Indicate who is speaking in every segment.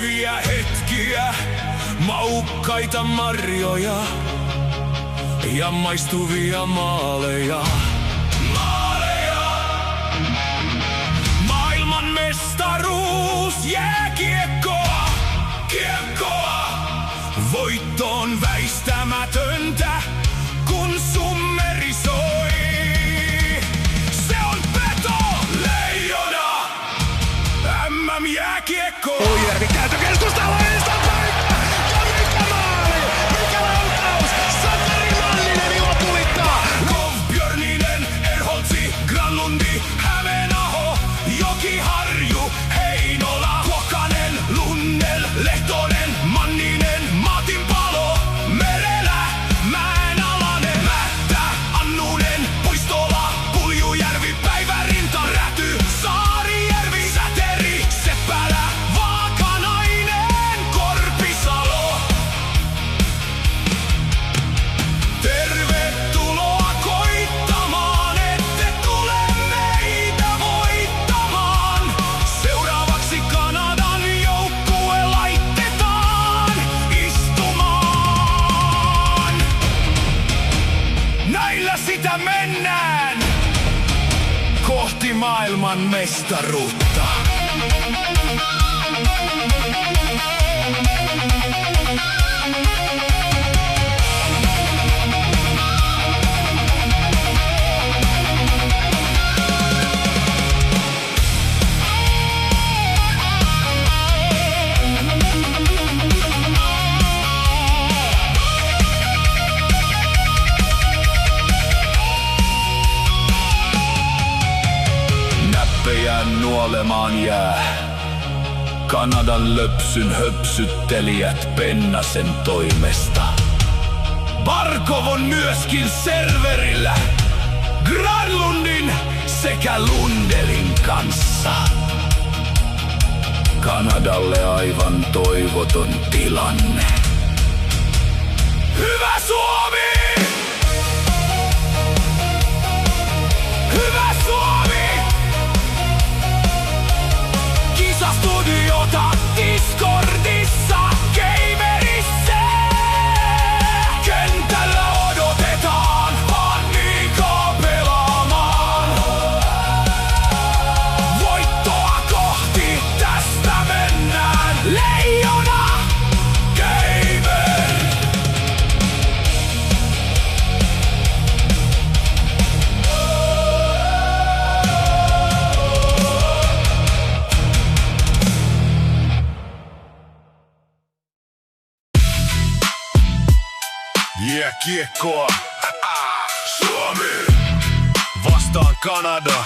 Speaker 1: hyviä hetkiä, maukkaita marjoja ja maistuvia maaleja. Maailman mestaruus, jääkiekkoa, voittoon väistämätöntä, kun summeri soi. Se on Peto Leijona, MM-jääkiekko.
Speaker 2: Puijärvi käytökeskusta laista paikka! Ja mikä maali! Mikä laukaus! Sakari Manninen ilotulittaa!
Speaker 1: Kovbjörninen, Erholtsi, Granlundi, Hämeenaho, Jokiharju, Heinola, Kuokkanen, Lundell, Lehtonen, Manninen, Maatin Palo, Merelä, Mäenalanen, Mättä, Annunen, Puistola, Puljujärvi, Päivärinta, Räty, Saarijärvi, Säteri, Seppälä, Vaakanainen, Korpisalo. Tervetuloa koittamaan, ette tule meitä voittamaan. Seuraavaksi Kanadan joukkue laitetaan istumaan. Näillä sitä mennään kohti maailman mestaruutta. Näppejä nuolemaan jää Kanadan löpsyn höpsyttelijät Pennasen toimesta. Barkov on myöskin serverillä Granlundin sekä Lundellin kanssa. Kanadalle aivan toivoton tilanne. Hyvä Suomi! Hyvä Suomi! Kisastudiota Discordissa, Gamerissä. Kentällä odotetaan Annikaa pelaamaan. Voittoa kohti tästä mennään. Leijona Gamer. Kiekkoa Suomi vastaan Kanada.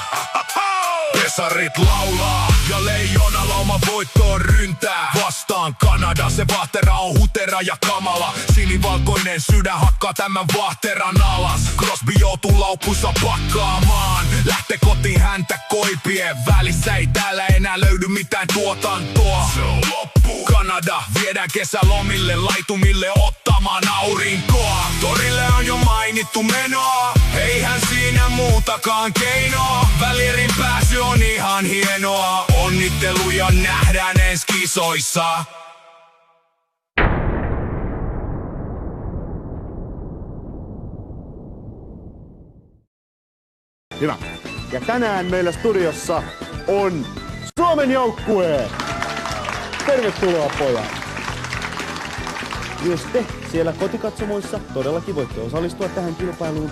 Speaker 1: Pesarit laulaa ja Leijonalauma voittoon ryntää. Vastaan Kanada, se vahtera on hutera ja kamala. Sinivalkoinen sydän hakkaa tämän vahteran alas. Crosby joutuu laukunsa pakkaamaan. Lähtee kotiin häntä koipien välissä. Ei täällä enää löydy mitään tuotantoa. Se on loppu. Kanada viedään kesälomille laitumille ottamaan aurinkoa. Torille on jo mainittu menoa. Eihän siinä muutakaan keinoa. Välirin pääsy on ihan hienoa. Onnitteluja nähdään ensi kisoissa.
Speaker 3: Hyvä. Ja tänään meillä studiossa on Suomen joukkue. Tervetuloa pojat. Myös te siellä kotikatsomoissa todellakin voitte osallistua tähän kilpailuun